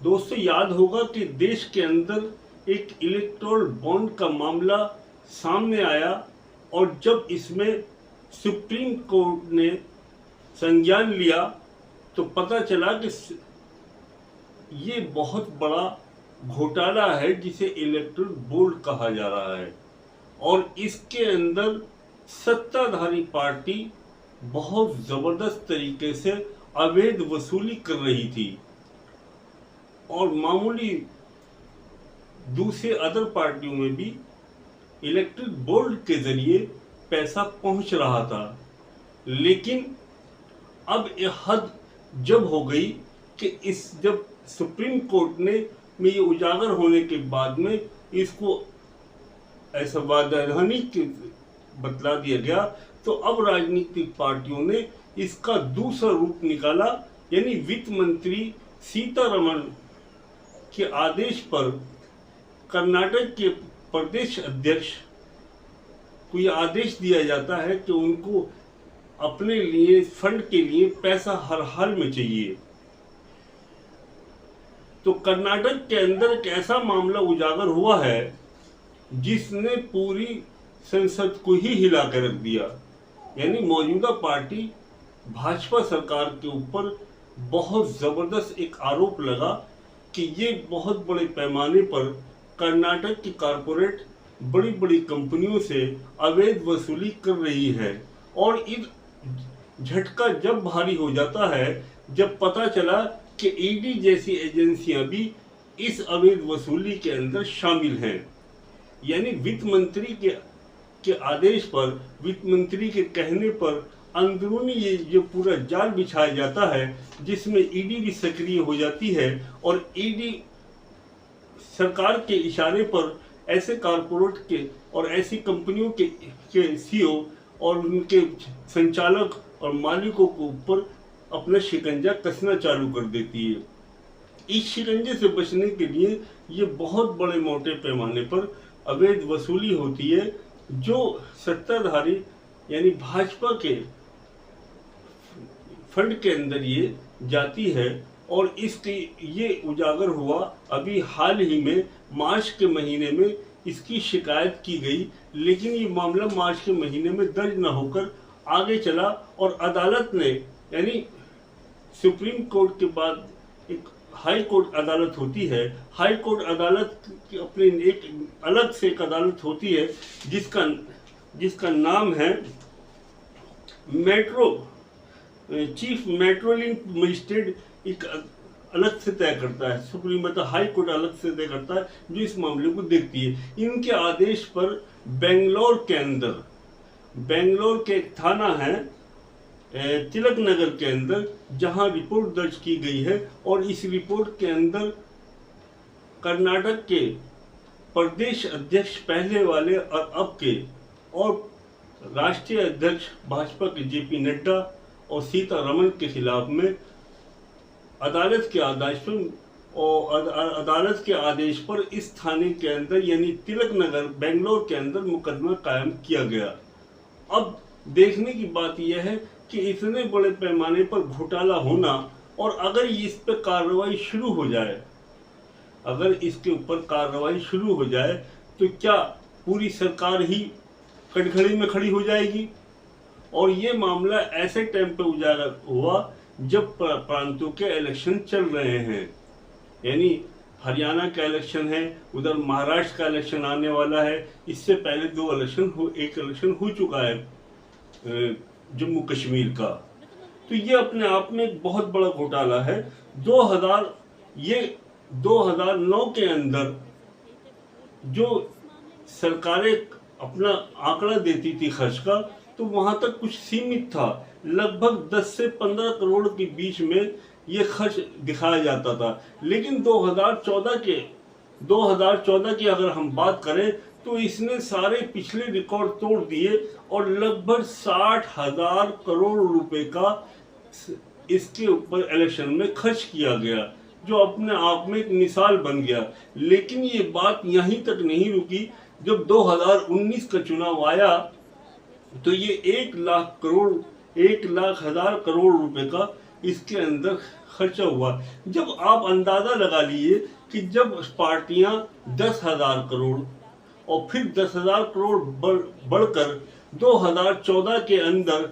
दोस्तों याद होगा कि देश के अंदर एक इलेक्टोरल बॉन्ड का मामला सामने आया और जब इसमें सुप्रीम कोर्ट ने संज्ञान लिया तो पता चला कि ये बहुत बड़ा घोटाला है जिसे इलेक्टोरल बोर्ड कहा जा रहा है और इसके अंदर सत्ताधारी पार्टी बहुत जबरदस्त तरीके से अवैध वसूली कर रही थी और मामूली दूसरे अदर पार्टियों में भी इलेक्ट्रिक बोर्ड के जरिए पैसा पहुंच रहा था। लेकिन अब ये हद जब हो गई कि जब सुप्रीम कोर्ट ने में ये उजागर होने के बाद में इसको ऐसा वैधानिक बतला दिया गया तो अब राजनीतिक पार्टियों ने इसका दूसरा रूप निकाला, यानी वित्त मंत्री सीतारमण के आदेश पर कर्नाटक के प्रदेश अध्यक्ष को यह आदेश दिया जाता है कि उनको अपने लिए फंड के लिए पैसा हर हाल में चाहिए। तो कर्नाटक के अंदर एक ऐसा मामला उजागर हुआ है जिसने पूरी संसद को ही हिला कर रख दिया, यानी मौजूदा पार्टी भाजपा सरकार के ऊपर बहुत जबरदस्त एक आरोप लगा कि ये बहुत बड़े पैमाने पर कर्नाटक की कारपोरेट बड़ी बड़ी कंपनियों से अवैध वसूली कर रही है। और इस झटका जब भारी हो जाता है जब पता चला कि ईडी जैसी एजेंसियां भी इस अवैध वसूली के अंदर शामिल हैं, यानी वित्त मंत्री के आदेश पर, वित्त मंत्री के कहने पर अंदरूनी ये जो पूरा जाल बिछाया जाता है जिसमें ईडी भी सक्रिय हो जाती है और ईडी सरकार के इशारे पर ऐसे कारपोरेट के और ऐसी कंपनियों के सीईओ और उनके संचालक और मालिकों के ऊपर अपना शिकंजा कसना चालू कर देती है। इस शिकंजे से बचने के लिए ये बहुत बड़े मोटे पैमाने पर अवैध वसूली होती है जो सत्ताधारी यानी भाजपा के फंड के अंदर ये जाती है। और इसकी ये उजागर हुआ अभी हाल ही में मार्च के महीने में इसकी शिकायत की गई, लेकिन ये मामला मार्च के महीने में दर्ज न होकर आगे चला और अदालत ने, यानी सुप्रीम कोर्ट के बाद एक हाई कोर्ट अदालत होती है, हाई कोर्ट अदालत की अपनी एक अलग से एक अदालत होती है जिसका नाम है चीफ मेट्रोलिंक मजिस्ट्रेट, एक अलग से तय करता है, सुप्रीम मतलब हाई कोर्ट अलग से तय करता है जो इस मामले को देखती है। इनके आदेश पर बेंगलोर के एक थाना है तिलक नगर के अंदर जहां रिपोर्ट दर्ज की गई है और इस रिपोर्ट के अंदर कर्नाटक के प्रदेश अध्यक्ष पहले वाले और अब के और राष्ट्रीय अध्यक्ष भाजपा के जेपी नड्डा और सीतारमण के खिलाफ में अदालत के आदेश पर इस थाने के अंदर यानी तिलक नगर बेंगलोर के अंदर मुकदमा कायम किया गया। अब देखने की बात यह है कि इतने बड़े पैमाने पर घोटाला होना और अगर इस पर कार्रवाई शुरू हो जाए, अगर इसके ऊपर कार्रवाई शुरू हो जाए तो क्या पूरी सरकार ही कटघरे में खड़ी हो जाएगी। और ये मामला ऐसे टाइम पे उजागर हुआ जब प्रांतों के इलेक्शन चल रहे हैं, यानी हरियाणा का इलेक्शन है, उधर महाराष्ट्र का इलेक्शन आने वाला है, इससे पहले एक इलेक्शन हो चुका है जम्मू कश्मीर का। तो ये अपने आप में एक बहुत बड़ा घोटाला है। 2009 के अंदर जो सरकारें अपना आंकड़ा देती थी खर्च का, तो वहां तक कुछ सीमित था, लगभग 10 से 15 करोड़ के बीच में ये खर्च दिखाया जाता था। लेकिन 2014 की अगर हम बात करें तो इसने सारे पिछले रिकॉर्ड तोड़ दिए और लगभग 60,000 करोड़ रुपए का इसके ऊपर इलेक्शन में खर्च किया गया, जो अपने आप में एक मिसाल बन गया। लेकिन ये बात यहीं तक नहीं रुकी। जब 2019 का चुनाव आया तो ये 1,00,000 करोड़ रुपए का इसके अंदर खर्चा हुआ। जब आप अंदाजा लगा लिए कि जब पार्टियां 10,000 करोड़ और फिर 10,000 करोड़ बढ़कर 2014 के अंदर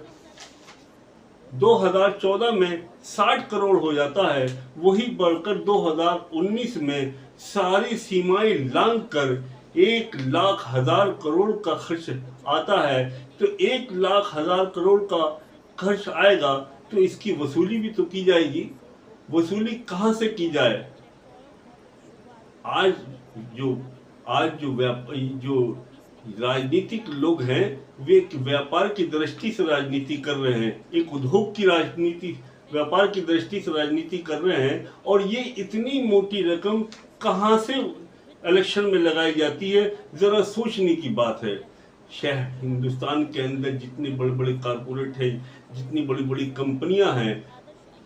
2014 में 60 करोड़ हो जाता है, वही बढ़कर 2019 में सारी सीमाएं लांघ कर 1,00,000 करोड़ का खर्च आता है। तो 1,00,000 करोड़ का खर्च आएगा तो इसकी वसूली भी तो की जाएगी। वसूली कहां से की जाए? आज जो राजनीतिक लोग हैं वे एक व्यापार की दृष्टि से राजनीति कर रहे हैं, एक उद्योग की राजनीति, व्यापार की दृष्टि से राजनीति कर रहे हैं। और ये इतनी मोटी रकम कहां से इलेक्शन में लगाई जाती है, जरा सोचने की बात है। शहर हिंदुस्तान के अंदर जितने बड़े बड़े कारपोरेट हैं, जितनी बड़ी बड़ी कंपनियां हैं,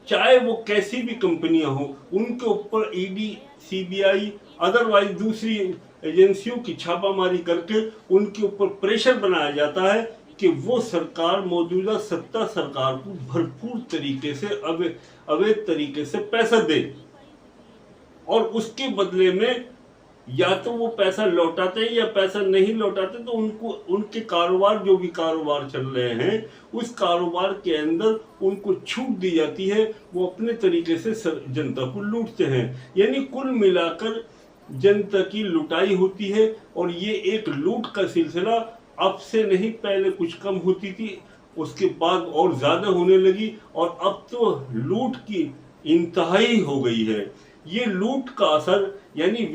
चाहे वो कैसी भी कंपनियां हो, उनके ऊपर ईडी, सीबीआई, अदरवाइज दूसरी एजेंसियों की छापामारी करके उनके ऊपर प्रेशर बनाया जाता है कि वो सरकार, मौजूदा सत्ता सरकार को भरपूर तरीके से अवैध तरीके से पैसा दे और उसके बदले में या तो वो पैसा लौटाते हैं या पैसा नहीं लौटाते तो उनको उनके कारोबार, जो भी कारोबार चल रहे हैं, उस कारोबार के अंदर उनको छूट दी जाती है। वो अपने तरीके से जनता को लूटते हैं। यानी कुल मिलाकर जनता की लुटाई होती है। और ये एक लूट का सिलसिला अब से नहीं, पहले कुछ कम होती थी, उसके बाद और ज्यादा होने लगी और अब तो लूट की इंतहाई हो गई है। ये लूट का असर, यानी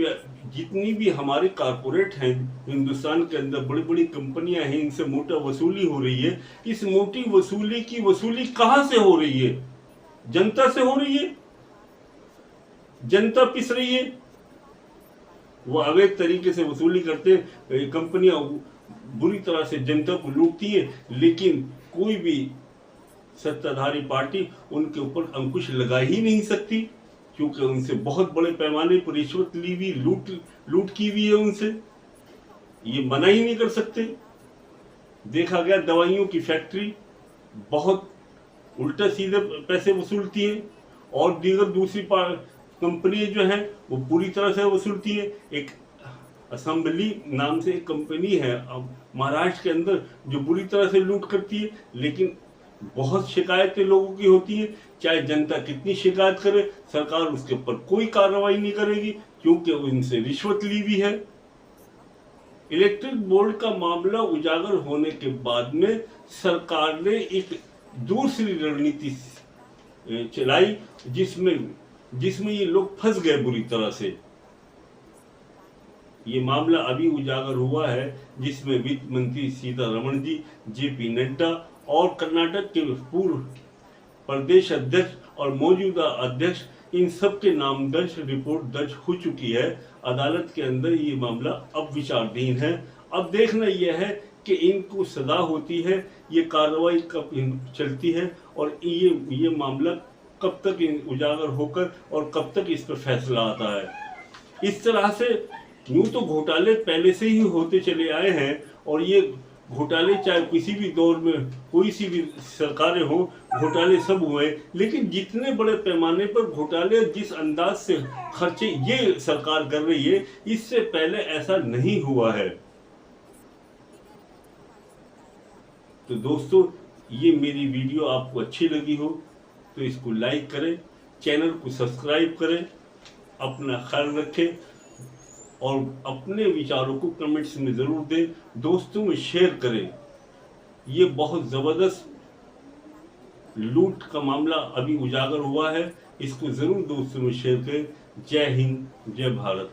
जितनी भी हमारे कारपोरेट हैं हिंदुस्तान के अंदर, बड़ी बड़ी कंपनियां हैं, इनसे मोटा वसूली हो रही है। इस मोटी वसूली की वसूली कहां से हो रही है? जनता से हो रही है। जनता पिस रही है, वो अवैध तरीके से वसूली करते हैं। कंपनियां बुरी तरह से जनता को लूटती है, लेकिन कोई भी सत्ताधारी पार्टी उनके ऊपर अंकुश लगा ही नहीं सकती, क्योंकि उनसे बहुत बड़े पैमाने पर रिश्वत ली हुई, लूट की हुई है उनसे। ये मना ही नहीं कर सकते। देखा गया दवाइयों की फैक्ट्री बहुत उल्टा सीधे पैसे वसूलती है और दीगर दूसरी कंपनी जो है वो पूरी तरह से वसूलती है। एक असेंबली नाम से एक कंपनी है महाराष्ट्र के अंदर जो बुरी तरह से लूट करती है, लेकिन बहुत शिकायतें लोगों की होती है। चाहे जनता कितनी शिकायत करे, सरकार उसके ऊपर कोई कार्रवाई नहीं करेगी, क्योंकि उनसे रिश्वत ली हुई है। इलेक्ट्रिक बोर्ड का मामला उजागर होने के बाद में सरकार ने एक दूसरी रणनीति चलाई, जिसमें ये लोग फंस गए बुरी तरह से। ये मामला अभी उजागर हुआ है, जिसमें वित्त मंत्री सीतारमण जी, जेपी नड्डा और कर्नाटक के पूर्व प्रदेश अध्यक्ष और मौजूदा अध्यक्ष, इन सब के नाम रिपोर्ट दर्ज हो चुकी है अदालत के अंदर। ये मामला अब विचाराधीन है। अब देखना यह है कि इनको सजा होती है, ये कार्रवाई कब चलती है और ये मामला कब तक उजागर होकर और कब तक इस पर फैसला आता है। इस तरह से यूं तो घोटाले पहले से ही होते चले आए हैं और ये घोटाले चाहे किसी भी दौर में कोई सी भी सरकारें हो, घोटाले सब हुए। लेकिन जितने बड़े पैमाने पर घोटाले, जिस अंदाज से खर्चे ये सरकार कर रही है, इससे पहले ऐसा नहीं हुआ है। तो दोस्तों, ये मेरी वीडियो आपको अच्छी लगी हो तो इसको लाइक करें, चैनल को सब्सक्राइब करें, अपना ख्याल रखें और अपने विचारों को कमेंट्स में ज़रूर दें, दोस्तों में शेयर करें। ये बहुत ज़बरदस्त लूट का मामला अभी उजागर हुआ है, इसको ज़रूर दोस्तों में शेयर करें। जय हिंद, जय भारत।